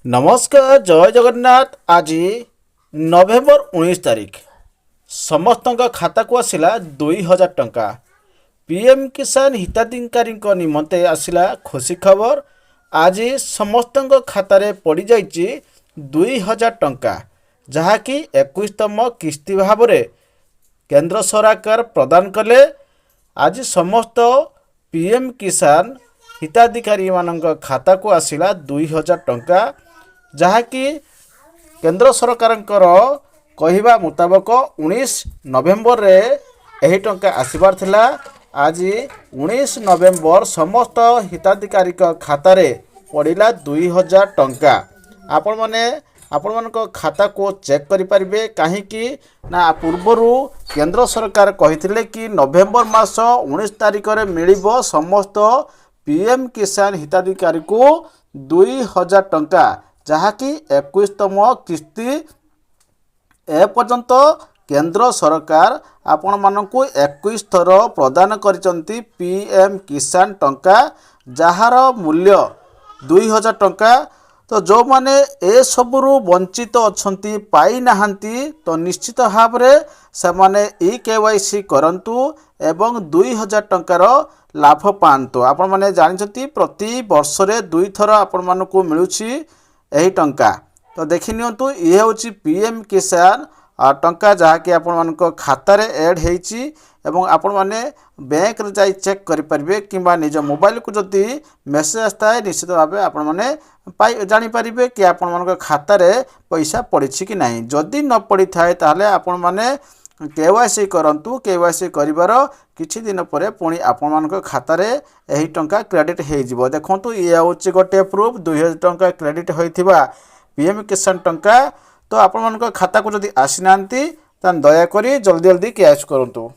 नमस्कार जय जगन्नाथ। आज नवेम्बर 19 तारीख समस्त खाता को आसला 2000 टंका। पीएम किसान हिताधिकारी निमंते आसला खुशी खबर। आज समस्त खातार पड़ जाइए 2000 टंका, जहाँकि 21तम किस्ती भाव में केंद्र सरकार प्रदान कले। आज समस्त पीएम किसान हिताधिकारी मानक खाता को आसला 2000 टंका, जहाँकि केंद्र सरकार कहवा मुताबक 19 नवेम्बर रे यही टंका आसबार थिला। आज 19 नवेम्बर समस्त हिताधिकारी खातार पड़ा 2000 टंका। आपण मान खाता को चेक करें कहीं ना पूर्वर केंद्र सरकार कही कि नवेम्बर मास 19 तारीख में मिल समस्त पीएम किसान हिताधिकारी को 2000 टंका, जहाँकि 21तम किस्ती एपर्यंत केंद्र सरकार आपण मानकु 21 थर प्रदान करिसंती पीएम किसान टंका, जहार मूल्य 2000 टंका। तो जो माने ए सबुरु वंचित अछंती पाई नाहंती तो निश्चित भाव रे से माने ई केवाईसी करंतु एवं 2000 टंकार लाभ पांतु। आपण माने जानिसंती प्रति वर्ष रे 2 थर आपण मानकु मिलुछि यही टंका। तो देखि नियंतु ये होछि पीएम किसान टंका, जहाँकि आपण मानक खातार एड होइछि एवं आपण माने बैंक रे जाई चेक करि परिबे किंबा निज मोबाइल को जदि मेसेज आस्ता है निश्चित भाव आपण माने पाई जानि परिबे कि आपण मानक खातार पैसा पड़िछि कि नहीं। जदि न पड़ी थाए ताले आपण माने केवाईसी करंतु। केवाईसी करिवार किछि दिन परे पुणी आपण मानक खातार एही टंका क्रेडिट हेइ जिवो। देखंतु ये होछि गोटे प्रूफ 2000 टंका क्रेडिट होइथिबा पीएम किसान टंका। तो आपण मानक खाता को जदि आसी नांती तान दया करी जल्दी जल्दी कैश करंतु।